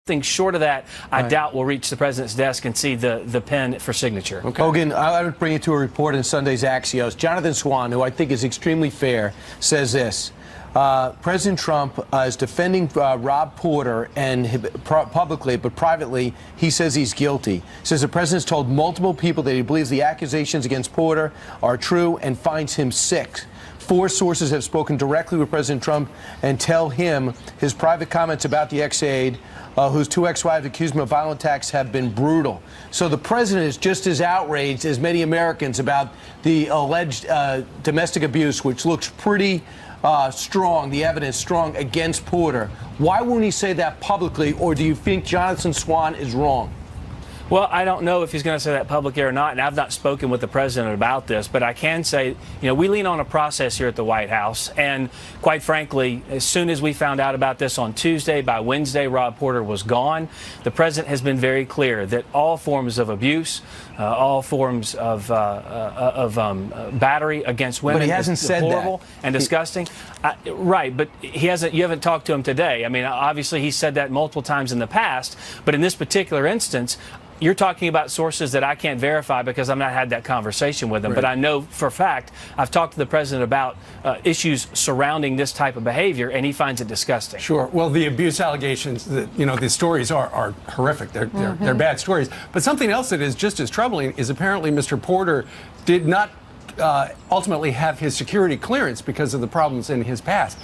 Anything short of that, I doubt will reach the president's desk and see the pen for signature. Okay. Hogan, I would bring you to a report in Sunday's Axios. Jonathan Swan, who I think is extremely fair, says this. President Trump is defending Rob Porter and publicly, but privately, he says he's guilty. He says the president's told multiple people that he believes the accusations against Porter are true and finds him sick. 4 sources have spoken directly with President Trump and tell him his private comments about the ex-aide, whose 2 ex-wives accused him of violent attacks, have been brutal. So the president is just as outraged as many Americans about the alleged domestic abuse, which looks pretty strong, the evidence strong against Porter. Why won't he say that publicly, or do you think Jonathan Swan is wrong? Well, I don't know if he's going to say that publicly or not, and I've not spoken with the president about this, but I can say, we lean on a process here at the White House, and quite frankly, as soon as we found out about this on Tuesday, by Wednesday, Rob Porter was gone. The president has been very clear that all forms of abuse, all forms of battery against women, but he hasn't said deplorable that. And disgusting. Right, but he hasn't. You haven't talked to him today. I mean, obviously, he said that multiple times in the past, but in this particular instance, you're talking about sources that I can't verify because I've not had that conversation with them. Right. But I know for a fact I've talked to the president about issues surrounding this type of behavior, and he finds it disgusting. Sure. Well, the abuse allegations, the stories are horrific. They're bad stories. But something else that is just as troubling is apparently Mr. Porter did not ultimately have his security clearance because of the problems in his past.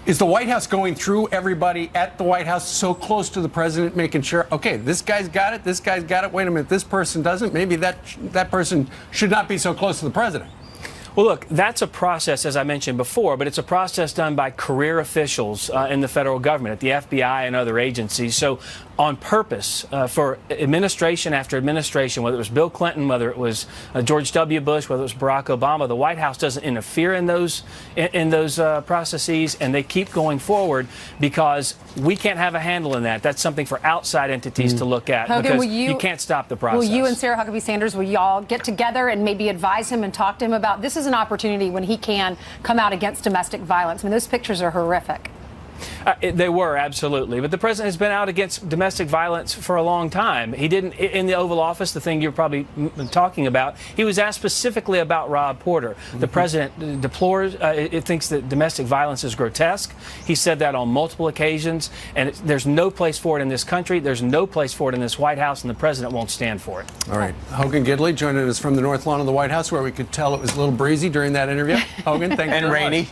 Is the White House going through everybody at the White House so close to the president, making sure, okay, this guy's got it, this guy's got it, wait a minute, this person doesn't? Maybe that person should not be so close to the president. Well, look, that's a process, as I mentioned before, but it's a process done by career officials in the federal government, at the FBI and other agencies. So on purpose, for administration after administration, whether it was Bill Clinton, whether it was George W. Bush, whether it was Barack Obama, the White House doesn't interfere in those processes, and they keep going forward because we can't have a handle in that. That's something for outside entities to look at. Hogan, because you can't stop the process. Will you and Sarah Huckabee Sanders, will y'all get together and maybe advise him and talk to him about this is an opportunity when he can come out against domestic violence? I mean, those pictures are horrific. They were, absolutely. But the president has been out against domestic violence for a long time. He didn't, in the Oval Office, the thing you're probably talking about, he was asked specifically about Rob Porter. The president deplores, it thinks that domestic violence is grotesque. He said that on multiple occasions, and there's no place for it in this country. There's no place for it in this White House, and the president won't stand for it. All right. Hogan Gidley joining us from the North Lawn of the White House, where we could tell it was a little breezy during that interview. Hogan, thank you. And rainy.